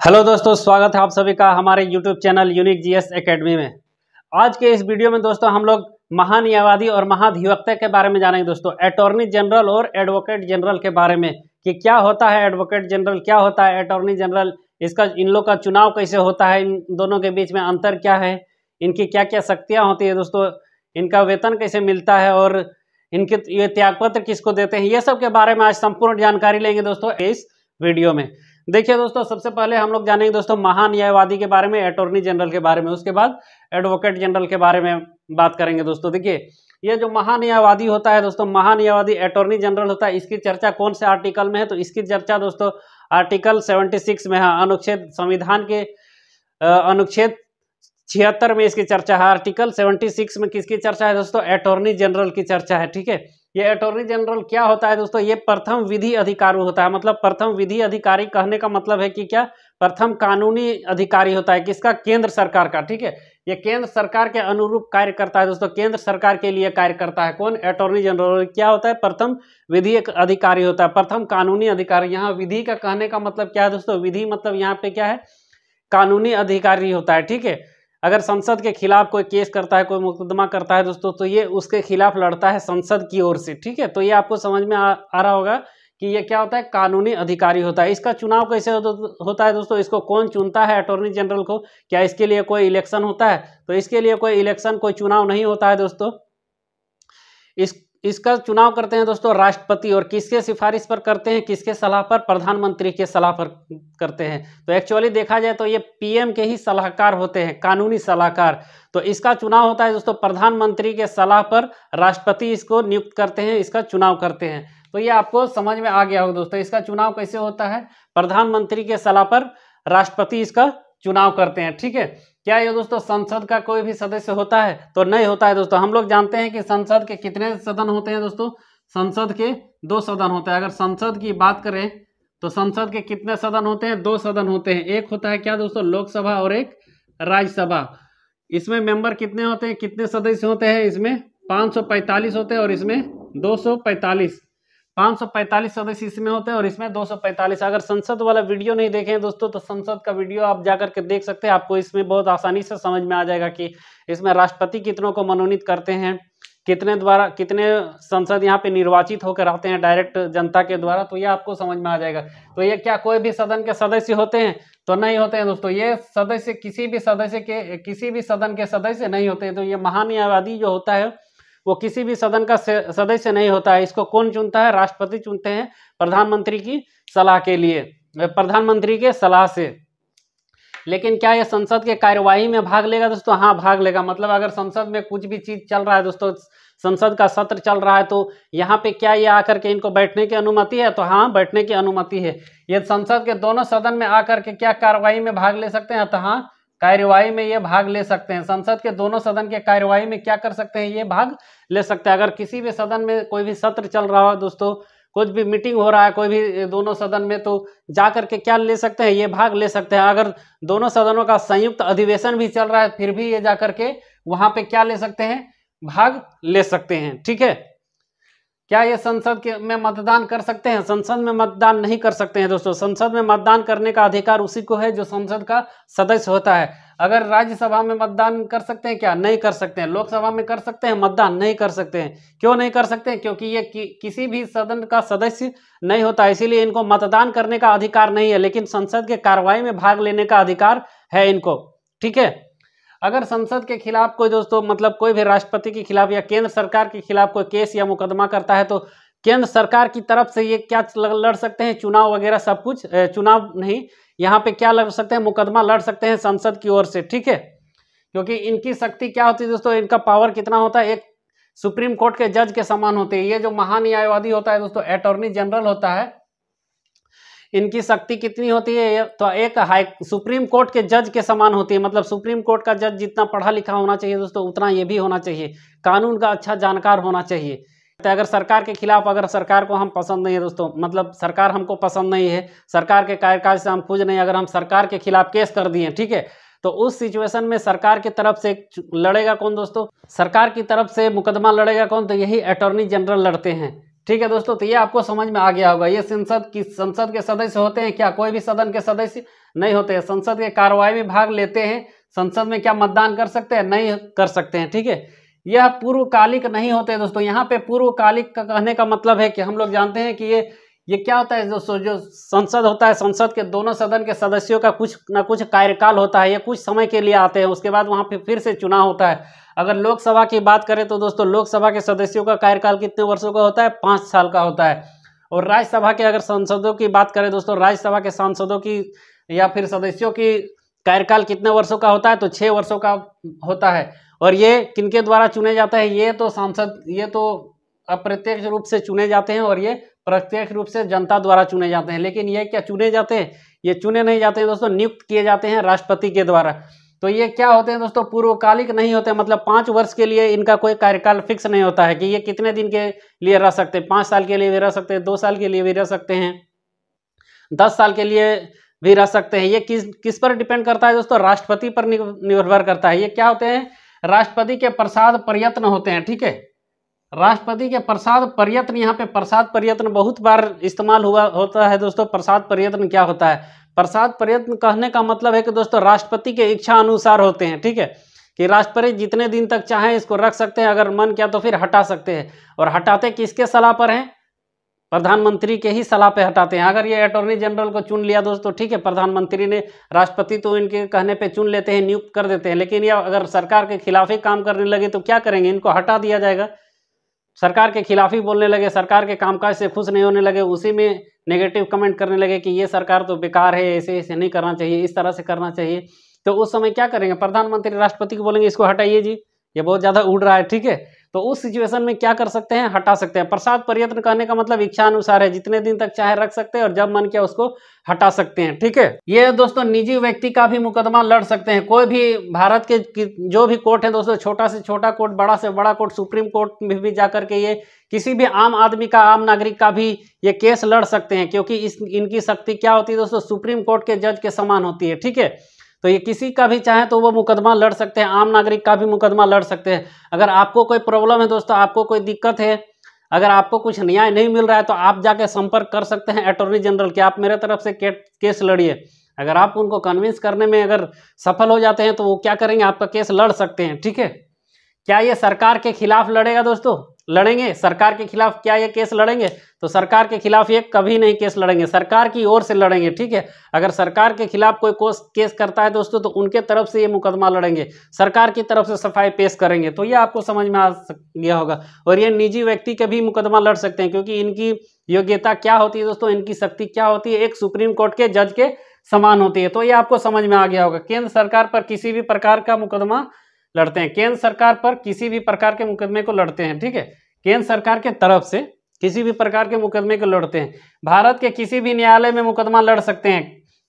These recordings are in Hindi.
हेलो दोस्तों, स्वागत है आप सभी का हमारे YouTube channel unique GS academy में। आज के इस वीडियो में दोस्तों हम लोग महान्यायवादी और महाधिवक्ता के बारे में जानेंगे दोस्तों, अटॉर्नी जनरल और एडवोकेट जनरल के बारे में कि क्या होता है एडवोकेट जनरल, क्या होता है अटॉर्नी जनरल, इसका इन लोग का चुनाव कैसे होता है, इन दोनों के बीच में अंतर क्या है, इनकी क्या क्या शक्तियाँ होती है दोस्तों, इनका वेतन कैसे मिलता है और इनके ये त्यागपत्र किसको देते हैं, ये सब के बारे में आज संपूर्ण जानकारी लेंगे दोस्तों इस वीडियो में। देखिए दोस्तों, सबसे पहले हम लोग जानेंगे दोस्तों महान्यायवादी के बारे में, अटॉर्नी जनरल के बारे में, उसके बाद एडवोकेट जनरल के बारे में बात करेंगे दोस्तों। देखिए, ये जो महान्यायवादी होता है दोस्तों, महान्यायवादी अटॉर्नी जनरल होता है, इसकी चर्चा कौन से आर्टिकल में है, तो इसकी चर्चा दोस्तों आर्टिकल 76 में है, अनुच्छेद संविधान के अनुच्छेद 76 में इसकी चर्चा है। आर्टिकल 76 में किसकी चर्चा है दोस्तों? अटॉर्नी जनरल की चर्चा है। ठीक है, ये अटॉर्नी जनरल क्या होता है दोस्तों? ये प्रथम विधि अधिकारी होता है। मतलब प्रथम विधि अधिकारी कहने का मतलब है कि क्या, प्रथम कानूनी अधिकारी होता है किसका? केंद्र सरकार का। ठीक है, ये केंद्र सरकार के अनुरूप कार्य करता है दोस्तों, केंद्र सरकार के लिए कार्य करता है। कौन? Attorney general. क्या होता है? प्रथम विधि अधिकारी होता है, प्रथम कानूनी अधिकारी। यहाँ विधि का कहने का मतलब क्या है दोस्तों? विधि मतलब यहाँ पे क्या है? कानूनी अधिकारी होता है। ठीक है, अगर संसद के खिलाफ कोई केस करता है, कोई मुकदमा करता है दोस्तों, तो ये उसके खिलाफ लड़ता है संसद की ओर से। ठीक है, तो ये आपको समझ में आ रहा होगा कि ये क्या होता है? कानूनी अधिकारी होता है। इसका चुनाव कैसे होता है दोस्तों? इसको कौन चुनता है अटॉर्नी जनरल को? क्या इसके लिए कोई इलेक्शन होता है? तो इसके लिए कोई इलेक्शन, कोई चुनाव नहीं होता है दोस्तों। इसका चुनाव करते हैं दोस्तों राष्ट्रपति, और किसके सिफारिश पर करते हैं? किसके सलाह पर? प्रधानमंत्री के सलाह पर करते हैं। तो एक्चुअली देखा जाए तो ये पीएम के ही सलाहकार होते हैं, कानूनी सलाहकार। तो इसका चुनाव होता है दोस्तों प्रधानमंत्री के सलाह पर, राष्ट्रपति इसको नियुक्त करते हैं, इसका चुनाव करते हैं। तो ये आपको समझ में आ गया होगा दोस्तों, इसका चुनाव कैसे होता है? प्रधानमंत्री के सलाह पर राष्ट्रपति इसका चुनाव करते हैं। ठीक है, क्या ये दोस्तों संसद का कोई भी सदस्य होता है? तो नहीं होता है दोस्तों। हम लोग जानते हैं कि संसद के कितने सदन होते हैं दोस्तों? संसद के 2 सदन होते हैं। अगर संसद की बात करें तो संसद के कितने सदन होते हैं? 2 सदन होते हैं। एक होता है क्या दोस्तों? लोकसभा और एक राज्यसभा। इसमें मेंबर कितने होते हैं, कितने सदस्य होते हैं? इसमें 545 होते हैं और इसमें 245। 545 सदस्य इसमें होते हैं और इसमें 245। अगर संसद वाला वीडियो नहीं देखें दोस्तों तो संसद का वीडियो आप जाकर के देख सकते हैं, आपको इसमें बहुत आसानी से समझ में आ जाएगा कि इसमें राष्ट्रपति कितनों को मनोनीत करते हैं, कितने संसद यहाँ पे निर्वाचित होकर आते हैं डायरेक्ट जनता के द्वारा। तो ये आपको समझ में आ जाएगा। तो ये क्या कोई भी सदन के सदस्य होते हैं? तो नहीं होते हैं दोस्तों। ये सदस्य किसी भी सदन के सदस्य नहीं होते। तो ये महान्यायवादी जो होता है वो किसी भी सदन का सदस्य नहीं होता है। इसको कौन चुनता है? राष्ट्रपति चुनते हैं, प्रधानमंत्री की सलाह के लिए, प्रधानमंत्री के सलाह से। लेकिन क्या ये संसद के कार्यवाही में भाग लेगा दोस्तों? हाँ, भाग लेगा। मतलब अगर संसद में कुछ भी चीज चल रहा है दोस्तों, संसद का सत्र चल रहा है, तो यहाँ पे क्या ये आकर के इनको बैठने की अनुमति है? तो हाँ, बैठने की अनुमति है। ये संसद के दोनों सदन में आकर के क्या कार्यवाही में भाग ले सकते हैं? तो हाँ, कार्यवाही में ये भाग ले सकते हैं। संसद के दोनों सदन के कार्यवाही में क्या कर सकते हैं? ये भाग ले सकते हैं। अगर किसी भी सदन में कोई भी सत्र चल रहा हो दोस्तों, कुछ भी मीटिंग हो रहा है कोई भी दोनों सदन में, तो जाकर के क्या ले सकते हैं? ये भाग ले सकते हैं। अगर दोनों सदनों का संयुक्त अधिवेशन भी चल रहा है फिर भी ये जाकर के वहां पे क्या ले सकते हैं? भाग ले सकते हैं। ठीक है, क्या ये संसद के में मतदान कर सकते हैं? संसद में मतदान नहीं कर सकते हैं दोस्तों। संसद में मतदान करने का अधिकार उसी को है जो संसद का सदस्य होता है। अगर राज्यसभा में मतदान कर सकते हैं? क्या नहीं कर सकते हैं। लोकसभा में कर सकते हैं मतदान? नहीं कर सकते हैं। क्यों नहीं कर सकते हैं? क्योंकि ये किसी भी सदन का सदस्य नहीं होता, इसीलिए इनको मतदान करने का अधिकार नहीं है। लेकिन संसद के कार्यवाही में भाग लेने का अधिकार है इनको। ठीक है, अगर संसद के खिलाफ कोई दोस्तों, मतलब कोई भी राष्ट्रपति के खिलाफ या केंद्र सरकार के खिलाफ कोई केस या मुकदमा करता है, तो केंद्र सरकार की तरफ से ये क्या लड़ सकते हैं? चुनाव वगैरह सब कुछ, चुनाव नहीं, यहाँ पे क्या लड़ सकते हैं? मुकदमा लड़ सकते हैं संसद की ओर से। ठीक है, क्योंकि इनकी शक्ति क्या होती है दोस्तों, इनका पावर कितना होता है? एक सुप्रीम कोर्ट के जज के समान होते हैं। ये जो महान्यायवादी होता है दोस्तों, अटॉर्नी जनरल होता है, इनकी शक्ति कितनी होती है? तो एक सुप्रीम कोर्ट के जज के समान होती है। मतलब सुप्रीम कोर्ट का जज जितना पढ़ा लिखा होना चाहिए दोस्तों, उतना ये भी होना चाहिए, कानून का अच्छा जानकार होना चाहिए। तो अगर सरकार के खिलाफ, अगर सरकार को हम पसंद नहीं है दोस्तों, मतलब सरकार हमको पसंद नहीं है, सरकार के कार्यकाल से हम खुश नहीं, अगर हम सरकार के खिलाफ केस कर दिए, ठीक है, तो उस सिचुएशन में सरकार की तरफ से लड़ेगा कौन दोस्तों? सरकार की तरफ से मुकदमा लड़ेगा कौन? तो यही अटॉर्नी जनरल लड़ते हैं। ठीक है दोस्तों, तो ये आपको समझ में आ गया होगा। ये संसद के सदस्य होते हैं क्या? कोई भी सदन के सदस्य नहीं होते हैं। संसद के कार्रवाई में भाग लेते हैं। संसद में क्या मतदान कर सकते हैं? नहीं कर सकते हैं। ठीक है, यह पूर्वकालिक नहीं होते दोस्तों। यहाँ पे पूर्वकालिक का कहने का मतलब है कि हम लोग जानते हैं कि ये क्या होता है दोस्तों, जो संसद होता है, संसद के दोनों सदन के सदस्यों का कुछ ना कुछ कार्यकाल होता है। ये कुछ समय के लिए आते हैं, उसके बाद वहाँ पे फिर से चुनाव होता है। अगर लोकसभा की बात करें तो दोस्तों लोकसभा के सदस्यों का कार्यकाल कितने वर्षों का होता है? 5 साल का होता है। और राज्यसभा के अगर सांसदों की बात करें दोस्तों, राज्यसभा के सांसदों की या फिर सदस्यों की कार्यकाल कितने वर्षों का होता है? तो 6 वर्षों का होता है। और ये किनके द्वारा चुने जाते हैं? ये तो अप्रत्यक्ष रूप से चुने जाते हैं और ये प्रत्यक्ष रूप से जनता द्वारा चुने जाते हैं। लेकिन ये क्या चुने जाते हैं? ये चुने नहीं जाते हैं दोस्तों, नियुक्त किए जाते हैं राष्ट्रपति के द्वारा। तो ये क्या होते हैं दोस्तों? पूर्वकालिक नहीं होते, मतलब 5 वर्ष के लिए इनका कोई कार्यकाल फिक्स नहीं होता है कि ये कितने दिन के लिए रह सकते हैं। 5 साल के लिए भी रह सकते हैं, 2 साल के लिए भी रह सकते हैं, 10 साल के लिए भी रह सकते हैं। ये किस पर डिपेंड करता है दोस्तों? राष्ट्रपति पर निर्भर करता है। ये क्या होते हैं? राष्ट्रपति के प्रसाद प्रयत्न होते हैं। ठीक है, राष्ट्रपति के प्रसाद प्रयत्न, यहाँ पे प्रसाद प्रयत्न बहुत बार इस्तेमाल होता है दोस्तों। प्रसाद प्रयत्न क्या होता है? प्रसाद प्रयत्न कहने का मतलब है कि दोस्तों राष्ट्रपति के इच्छा अनुसार होते हैं। ठीक है, कि राष्ट्रपति जितने दिन तक चाहें इसको रख सकते हैं, अगर मन किया तो फिर हटा सकते हैं। और हटाते किसके सलाह पर हैं? प्रधानमंत्री के ही सलाह पे हटाते हैं। अगर ये अटॉर्नी जनरल को चुन लिया दोस्तों, ठीक है, प्रधानमंत्री ने, राष्ट्रपति तो इनके कहने पे चुन लेते हैं, नियुक्त कर देते हैं। लेकिन ये अगर सरकार के खिलाफ ही काम करने लगे तो क्या करेंगे? इनको हटा दिया जाएगा। सरकार के खिलाफ ही बोलने लगे, सरकार के कामकाज से खुश नहीं होने लगे, उसी में नेगेटिव कमेंट करने लगे कि ये सरकार तो बेकार है, ऐसे ऐसे नहीं करना चाहिए, इस तरह से करना चाहिए। तो उस समय क्या करेंगे? प्रधानमंत्री राष्ट्रपति को बोलेंगे इसको हटाइए जी, ये बहुत ज़्यादा उड़ रहा है। ठीक है, तो उस सिचुएशन में क्या कर सकते हैं? हटा सकते हैं। प्रसाद प्रयत्न करने का मतलब इच्छा अनुसार है, जितने दिन तक चाहे रख सकते हैं और जब मन किया उसको हटा सकते हैं। ठीक है, ये दोस्तों निजी व्यक्ति का भी मुकदमा लड़ सकते हैं। कोई भी भारत के जो भी कोर्ट है दोस्तों, छोटा से छोटा कोर्ट, बड़ा से बड़ा कोर्ट, सुप्रीम कोर्ट में भी जाकर के ये किसी भी आम आदमी का, आम नागरिक का भी ये केस लड़ सकते हैं। क्योंकि इनकी शक्ति क्या होती है दोस्तों? सुप्रीम कोर्ट के जज के समान होती है। ठीक है, तो ये किसी का भी चाहे तो वो मुकदमा लड़ सकते हैं, आम नागरिक का भी मुकदमा लड़ सकते हैं। अगर आपको कोई प्रॉब्लम है दोस्तों, आपको कोई दिक्कत है, अगर आपको कुछ न्याय नहीं मिल रहा है तो आप जाके संपर्क कर सकते हैं अटॉर्नी जनरल के, आप मेरे तरफ से केस लड़िए। अगर आप उनको कन्विंस करने में अगर सफल हो जाते हैं तो वो क्या करेंगे? आपका केस लड़ सकते हैं। ठीक है, क्या ये सरकार के खिलाफ लड़ेगा दोस्तों? लड़ेंगे सरकार के खिलाफ? क्या ये केस लड़ेंगे? तो सरकार के खिलाफ ये कभी नहीं केस लड़ेंगे, सरकार की ओर से लड़ेंगे। ठीक है, अगर सरकार के खिलाफ कोई केस करता है दोस्तों तो उनके तरफ से ये मुकदमा लड़ेंगे, सरकार की तरफ से सफाई पेश करेंगे। तो ये आपको समझ में आ गया होगा। और ये निजी व्यक्ति के भी मुकदमा लड़ सकते हैं, क्योंकि इनकी योग्यता क्या होती है दोस्तों? इनकी शक्ति क्या होती है? एक सुप्रीम कोर्ट के जज के समान होती है। तो ये आपको समझ में आ गया होगा। केंद्र सरकार पर किसी भी प्रकार का मुकदमा लड़ते हैं, केंद्र सरकार पर किसी भी प्रकार के मुकदमे को लड़ते हैं। ठीक है, केंद्र सरकार के तरफ से किसी भी प्रकार के मुकदमे को लड़ते हैं। भारत के किसी भी न्यायालय में मुकदमा लड़ सकते हैं।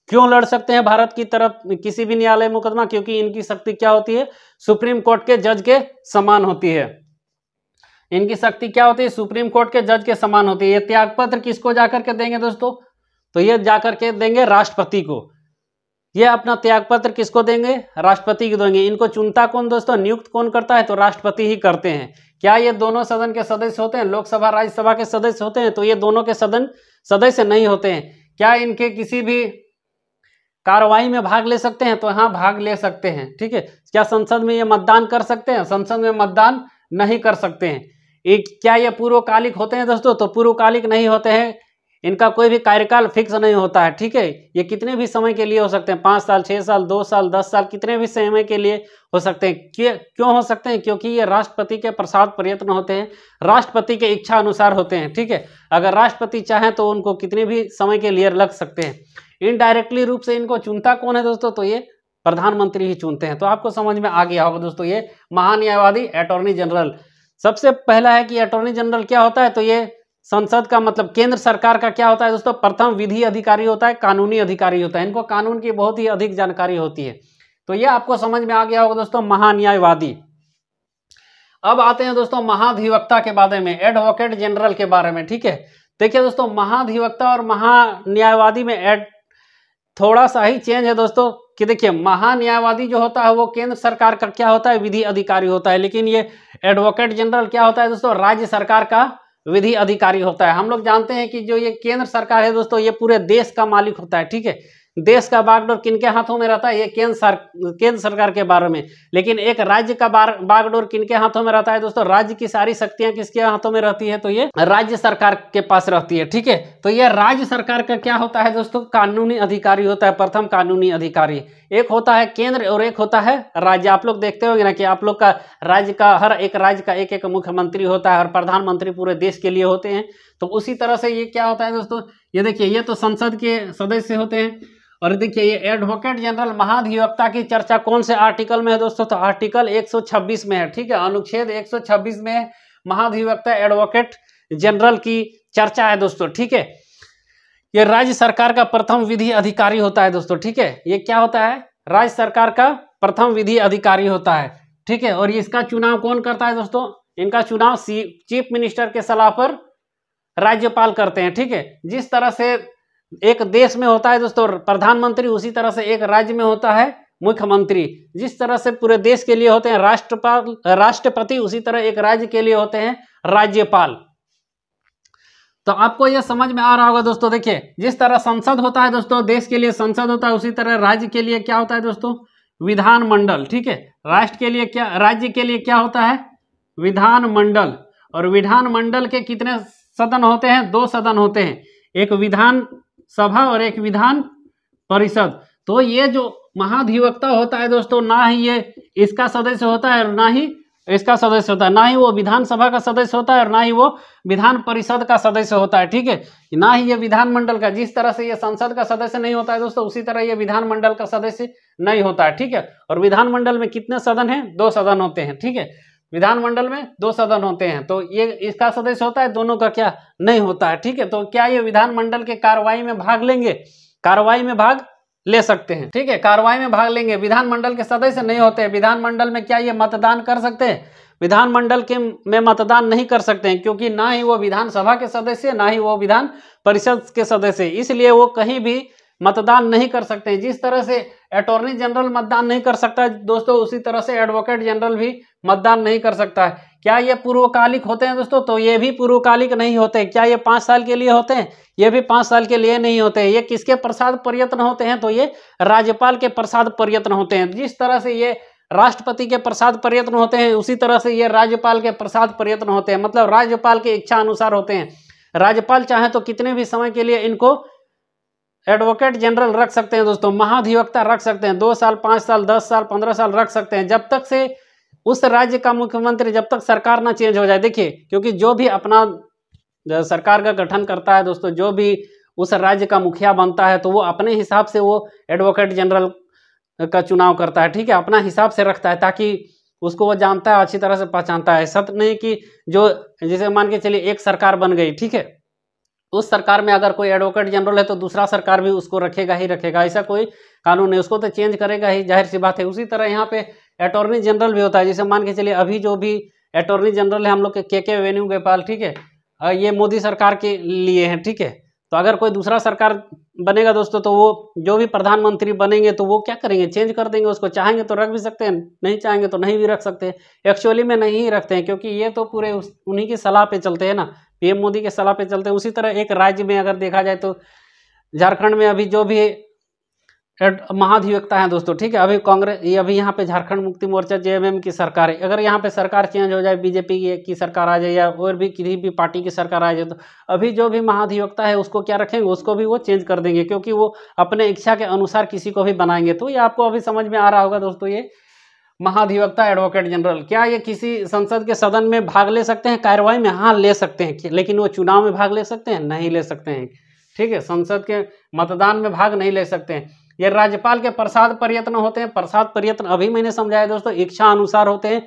क्यों लड़ सकते हैं भारत की तरफ किसी भी न्यायालय में मुकदमा? क्योंकि इनकी शक्ति क्या होती है? सुप्रीम कोर्ट के जज के समान होती है। इनकी शक्ति क्या होती है? सुप्रीम कोर्ट के जज के समान होती है। ये त्यागपत्र किसको जाकर के देंगे दोस्तों? तो ये जाकर के देंगे राष्ट्रपति को। ये अपना त्यागपत्र किसको देंगे? राष्ट्रपति को देंगे। इनको चुनता कौन दोस्तों? नियुक्त कौन करता है? तो राष्ट्रपति ही करते हैं। क्या ये दोनों सदन के सदस्य होते हैं? लोकसभा राज्यसभा के सदस्य होते हैं? तो ये दोनों के सदन सदस्य नहीं होते हैं। क्या इनके किसी भी कार्रवाई में भाग ले सकते हैं? तो हाँ, भाग ले सकते हैं। ठीक है, क्या संसद में ये मतदान कर सकते हैं? संसद में मतदान नहीं कर सकते हैं। क्या ये पूर्वकालिक होते हैं दोस्तों? तो पूर्वकालिक नहीं होते हैं। इनका कोई भी कार्यकाल फिक्स नहीं होता है। ठीक है, ये कितने भी समय के लिए हो सकते हैं, 5 साल, 6 साल, 2 साल, 10 साल, कितने भी समय के लिए हो सकते हैं। क्यों हो सकते हैं? क्योंकि ये राष्ट्रपति के प्रसाद प्रयत्न होते हैं, राष्ट्रपति के इच्छा अनुसार होते हैं। ठीक है, अगर राष्ट्रपति चाहें तो उनको कितने भी समय के लिए लग सकते हैं। इनडायरेक्टली रूप से इनको चुनता कौन है दोस्तों? तो ये प्रधानमंत्री ही चुनते हैं। तो आपको समझ में आ गया होगा दोस्तों, ये महान्यायवादी अटॉर्नी जनरल। सबसे पहला है कि अटॉर्नी जनरल क्या होता है? तो ये संसद का मतलब केंद्र सरकार का क्या होता है दोस्तों? प्रथम विधि अधिकारी होता है, कानूनी अधिकारी होता है। इनको कानून की बहुत ही अधिक जानकारी होती है। तो ये आपको समझ में आ गया होगा दोस्तों, महान्यायवादी। अब आते हैं दोस्तों महाधिवक्ता के बारे में, एडवोकेट जनरल के बारे में। ठीक है, देखिए दोस्तों, महाधिवक्ता और महान्यायवादी में थोड़ा सा ही चेंज है दोस्तों। कि देखिए, महान्यायवादी जो होता है वो केंद्र सरकार का क्या होता है? विधि अधिकारी होता है। लेकिन ये एडवोकेट जनरल क्या होता है दोस्तों? राज्य सरकार का विधि अधिकारी होता है। हम लोग जानते हैं कि जो ये केंद्र सरकार है दोस्तों, ये पूरे देश का मालिक होता है, ठीक है। देश का बागडोर किनके हाथों में रहता है, ये केंद्र सरकार के बारे में। लेकिन एक राज्य का बागडोर किनके हाथों में रहता है दोस्तों, राज्य की सारी शक्तियां किसके हाथों में रहती है, तो ये राज्य सरकार के पास रहती है, ठीक है। तो ये राज्य सरकार का क्या होता है दोस्तों, कानूनी अधिकारी होता है, प्रथम कानूनी अधिकारी। एक होता है केंद्र और एक होता है राज्य। आप लोग देखते होंगे ना कि आप लोग का राज्य का, हर एक राज्य का एक एक मुख्यमंत्री होता है और प्रधानमंत्री पूरे देश के लिए होते हैं। तो उसी तरह से ये क्या होता है दोस्तों, ये देखिए, ये तो संसद के सदस्य होते हैं। और देखिए, ये एडवोकेट जनरल महाधिवक्ता की चर्चा कौन से आर्टिकल में है दोस्तों, तो आर्टिकल 126 में है, ठीक है। अनुच्छेद 126 में महाधिवक्ता एडवोकेट जनरल की चर्चा है दोस्तों, ठीक है। ये राज्य सरकार का प्रथम विधि अधिकारी होता है दोस्तों, ठीक है। ये क्या होता है, राज्य सरकार का प्रथम विधि अधिकारी होता है, ठीक है। और इसका चुनाव कौन करता है दोस्तों, इनका चुनाव चीफ मिनिस्टर के सलाह पर राज्यपाल करते हैं, ठीक है। जिस तरह से एक देश में होता है दोस्तों प्रधानमंत्री, उसी तरह से एक राज्य में होता है मुख्यमंत्री। जिस तरह से पूरे देश के लिए होते हैं राष्ट्रपति, उसी तरह एक राज्य के लिए होते हैं राज्यपाल। तो आपको यह समझ में आ रहा होगा दोस्तों। देखिए, जिस तरह संसद होता है दोस्तों, देश के लिए संसद होता है, उसी तरह राज्य के लिए क्या होता है दोस्तों, विधानमंडल, ठीक है। राष्ट्र के लिए क्या, राज्य के लिए क्या होता है, विधानमंडल। और विधानमंडल के कितने सदन होते हैं, 2 सदन होते हैं, एक विधान सभा और एक विधान परिषद। तो ये जो महाधिवक्ता होता है दोस्तों, ना ही ये इसका सदस्य होता है और ना ही इसका सदस्य होता है, ना ही वो विधानसभा का सदस्य होता है और ना ही वो विधान परिषद का सदस्य होता है, ठीक है। ना ही ये विधानमंडल का, जिस तरह से ये संसद का सदस्य नहीं होता है दोस्तों, उसी तरह ये विधानमंडल का सदस्य नहीं होता है, ठीक है। और विधानमंडल में कितने सदन हैं, 2 सदन होते हैं, ठीक है। विधानमंडल में 2 सदन होते हैं, तो ये इसका सदस्य होता है, दोनों का क्या नहीं होता है, ठीक है। तो क्या ये विधानमंडल के कार्रवाई में भाग लेंगे, कार्रवाई में भाग ले सकते हैं, ठीक है, कार्रवाई में भाग लेंगे। विधानमंडल के सदस्य नहीं होते। विधानमंडल में क्या ये मतदान कर सकते हैं, विधानमंडल के में मतदान नहीं कर सकते हैं, क्योंकि ना ही वो विधानसभा के सदस्य, ना ही वो विधान परिषद के सदस्य, इसलिए वो कहीं भी मतदान नहीं कर सकते हैं। जिस तरह से अटॉर्नी जनरल मतदान नहीं कर सकता है दोस्तों, उसी तरह से एडवोकेट जनरल भी मतदान नहीं कर सकता है। क्या ये पूर्वकालिक होते हैं दोस्तों, तो ये भी पूर्वकालिक नहीं होते। क्या ये 5 साल के लिए होते हैं, ये भी 5 साल के लिए नहीं होते हैं। ये किसके प्रसाद प्रयत्न होते हैं, तो ये राज्यपाल के प्रसाद प्रयत्न होते हैं। जिस तरह से ये राष्ट्रपति के प्रसाद प्रयत्न होते हैं, उसी तरह से ये राज्यपाल के प्रसाद प्रयत्न होते हैं। मतलब राज्यपाल की इच्छा अनुसार होते हैं। राज्यपाल चाहे तो कितने भी समय के लिए इनको एडवोकेट जनरल रख सकते हैं दोस्तों, महाधिवक्ता रख सकते हैं, 2 साल, 5 साल, 10 साल, 15 साल रख सकते हैं, जब तक से उस राज्य का मुख्यमंत्री, जब तक सरकार ना चेंज हो जाए। देखिए, क्योंकि जो भी अपना सरकार का गठन करता है दोस्तों, जो भी उस राज्य का मुखिया बनता है, तो वो अपने हिसाब से वो एडवोकेट जनरल का चुनाव करता है, ठीक है, अपना हिसाब से रखता है, ताकि उसको वो जानता है, अच्छी तरह से पहचानता है। सब नहीं कि जो, जैसे मान के चलिए एक सरकार बन गई, ठीक है, उस सरकार में अगर कोई एडवोकेट जनरल है तो दूसरा सरकार भी उसको रखेगा ही रखेगा, ऐसा कोई कानून नहीं, उसको तो चेंज करेगा ही, जाहिर सी बात है। उसी तरह यहाँ पे अटॉर्नी जनरल भी होता है। जैसे मान के चलिए अभी जो भी अटॉर्नी जनरल है हम लोग के वेणुगोपाल, ठीक है, ये मोदी सरकार के लिए हैं, ठीक है। तो अगर कोई दूसरा सरकार बनेगा दोस्तों, तो वो जो भी प्रधानमंत्री बनेंगे तो वो क्या करेंगे, चेंज कर देंगे उसको। चाहेंगे तो रख भी सकते हैं, नहीं चाहेंगे तो नहीं भी रख सकते। एक्चुअली में नहीं रखते हैं, क्योंकि ये तो पूरे उन्हीं की सलाह पे चलते हैं ना, पीएम मोदी के सलाह पे चलते हैं। उसी तरह एक राज्य में अगर देखा जाए तो झारखंड में अभी जो भी महाधिवक्ता है दोस्तों, ठीक है, अभी कांग्रेस, ये अभी यहाँ पे झारखंड मुक्ति मोर्चा जेएमएम की सरकार है। अगर यहाँ पे सरकार चेंज हो जाए, बीजेपी की सरकार आ जाए या और भी किसी भी पार्टी की सरकार आ जाए, तो अभी जो भी महाधिवक्ता है उसको क्या रखेंगे, उसको भी वो चेंज कर देंगे, क्योंकि वो अपने इच्छा के अनुसार किसी को भी बनाएंगे। तो ये आपको अभी समझ में आ रहा होगा दोस्तों, ये महाधिवक्ता एडवोकेट जनरल। क्या ये किसी संसद के सदन में भाग ले सकते हैं कार्रवाई में? हाँ, ले सकते हैं, लेकिन वो चुनाव में भाग ले सकते हैं? नहीं ले सकते हैं, ठीक है, संसद के मतदान में भाग नहीं ले सकते हैं। ये राज्यपाल के प्रसाद प्रयत्न होते हैं। प्रसाद प्रयत्न अभी मैंने समझाया दोस्तों, इच्छा अनुसार होते हैं,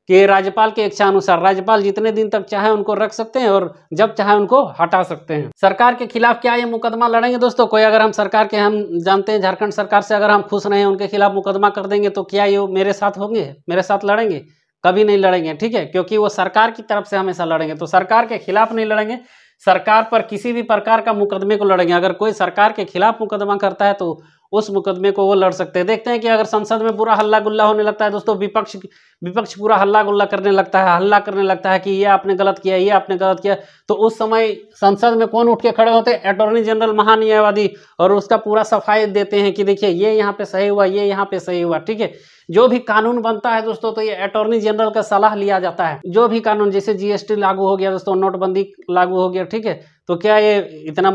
कि राज्यपाल के इच्छा अनुसार राज्यपाल जितने दिन तक चाहे उनको रख सकते हैं और जब चाहे उनको हटा सकते हैं। सरकार के खिलाफ क्या ये मुकदमा लड़ेंगे दोस्तों? कोई अगर हम सरकार के, हम जानते हैं झारखंड सरकार से अगर हम खुश नहीं हैं, उनके खिलाफ मुकदमा कर देंगे, तो क्या ये मेरे साथ होंगे, मेरे साथ लड़ेंगे? कभी नहीं लड़ेंगे, ठीक है, क्योंकि वो सरकार की तरफ से हमेशा लड़ेंगे। तो सरकार के खिलाफ नहीं लड़ेंगे, सरकार पर किसी भी प्रकार का मुकदमे को लड़ेंगे। अगर कोई सरकार के खिलाफ मुकदमा करता है तो उस मुकदमे को वो लड़ सकते हैं। देखते हैं कि अगर संसद में पूरा हल्ला गुल्ला होने लगता है दोस्तों, विपक्ष पूरा हल्ला गुल्ला करने लगता है कि ये आपने गलत किया, ये आपने गलत किया, तो उस समय संसद में कौन उठ के खड़े होते हैं? अटॉर्नी जनरल, महान्यायवादी, और उसका पूरा सफाई देते हैं कि देखिए ये यहाँ पे सही हुआ, ये यहाँ पे सही हुआ, ठीक है। जो भी कानून बनता है दोस्तों, तो ये अटॉर्नी जनरल का सलाह लिया जाता है। जो भी कानून, जैसे जीएसटी लागू हो गया दोस्तों, नोटबंदी लागू हो गया, ठीक है, तो क्या ये इतना,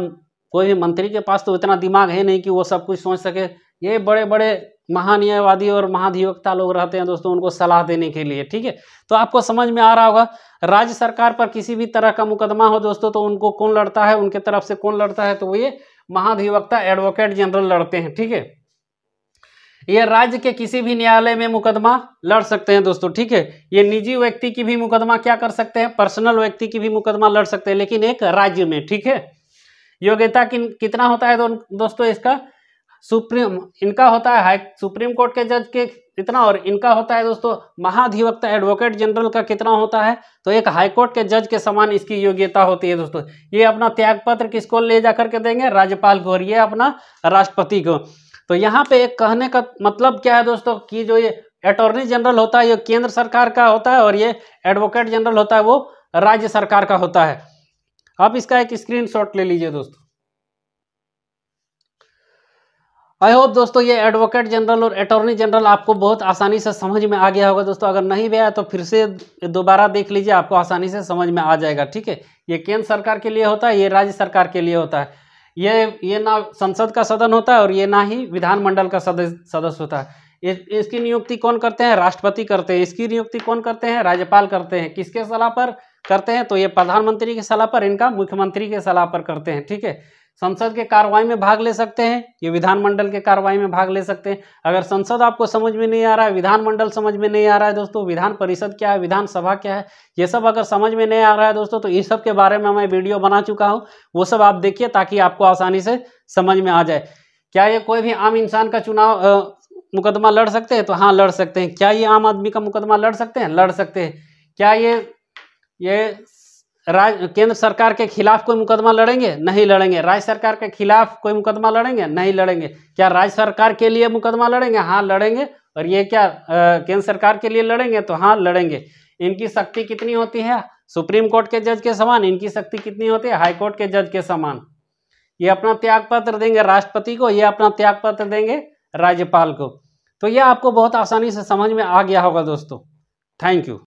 कोई भी मंत्री के पास तो इतना दिमाग है नहीं कि वो सब कुछ सोच सके। ये बड़े बड़े महान्यायवादी और महाधिवक्ता लोग रहते हैं दोस्तों, उनको सलाह देने के लिए, ठीक है। तो आपको समझ में आ रहा होगा, राज्य सरकार पर किसी भी तरह का मुकदमा हो दोस्तों, तो उनको कौन लड़ता है, उनके तरफ से कौन लड़ता है? तो ये महाधिवक्ता, एडवोकेट जनरल लड़ते हैं, ठीक है। ये राज्य के किसी भी न्यायालय में मुकदमा लड़ सकते हैं दोस्तों, ठीक है। ये निजी व्यक्ति की भी मुकदमा क्या कर सकते हैं? पर्सनल व्यक्ति की भी मुकदमा लड़ सकते हैं, लेकिन एक राज्य में, ठीक है। योग्यता कितना होता है दोस्तों? इसका इनका होता है सुप्रीम कोर्ट के जज के इतना, और इनका होता है दोस्तों महाधिवक्ता, एडवोकेट जनरल का कितना होता है? तो एक हाई कोर्ट के जज के समान इसकी योग्यता होती है दोस्तों। ये अपना त्यागपत्र किसको ले जा करके देंगे? राज्यपाल को, और ये अपना राष्ट्रपति को। तो यहाँ पे एक कहने का मतलब क्या है दोस्तों, कि जो ये अटॉर्नी जनरल होता है ये केंद्र सरकार का होता है, और ये एडवोकेट जनरल होता है वो राज्य सरकार का होता है। आप इसका एक स्क्रीनशॉट ले लीजिए दोस्तों। आई होप दोस्तों ये एडवोकेट जनरल और अटॉर्नी जनरल आपको बहुत आसानी से समझ में आ गया होगा दोस्तों। अगर नहीं भी आया तो फिर से दोबारा देख लीजिए, आपको आसानी से समझ में आ जाएगा, ठीक है। ये केंद्र सरकार के लिए होता है, ये राज्य सरकार के लिए होता है। ये ना संसद का सदन होता है, और ये ना ही विधानमंडल का सदस्य होता है। इसकी नियुक्ति कौन करते हैं? राष्ट्रपति करते हैं। इसकी नियुक्ति कौन करते हैं? राज्यपाल करते हैं। किसके सलाह पर करते हैं? तो ये प्रधानमंत्री की सलाह पर, इनका मुख्यमंत्री के सलाह पर करते हैं, ठीक है। संसद के कार्रवाई में भाग ले सकते हैं, ये विधानमंडल के कार्रवाई में भाग ले सकते हैं। अगर संसद आपको समझ में नहीं आ रहा है, विधानमंडल समझ में नहीं आ रहा है दोस्तों, विधान परिषद क्या है, विधानसभा क्या है, ये सब अगर समझ में नहीं आ रहा है दोस्तों, तो इस सब के बारे में मैं वीडियो बना चुका हूँ, वो सब आप देखिए ताकि आपको आसानी से समझ में आ जाए। क्या ये कोई भी आम इंसान का चुनाव मुकदमा लड़ सकते हैं? तो हाँ, लड़ सकते हैं। क्या ये आम आदमी का मुकदमा लड़ सकते हैं? लड़ सकते हैं। क्या ये केंद्र सरकार के खिलाफ कोई मुकदमा लड़ेंगे? नहीं लड़ेंगे। राज्य सरकार के खिलाफ कोई मुकदमा लड़ेंगे? नहीं लड़ेंगे। क्या राज्य सरकार के लिए मुकदमा लड़ेंगे? हाँ, लड़ेंगे। और ये क्या केंद्र सरकार के लिए लड़ेंगे? तो हाँ, लड़ेंगे। इनकी शक्ति कितनी होती है? सुप्रीम कोर्ट के जज के समान। इनकी शक्ति कितनी होती है? हाई कोर्ट के जज के समान। ये अपना त्यागपत्र देंगे राष्ट्रपति को, ये अपना त्यागपत्र देंगे राज्यपाल को। तो ये आपको बहुत आसानी से समझ में आ गया होगा दोस्तों। Thank you.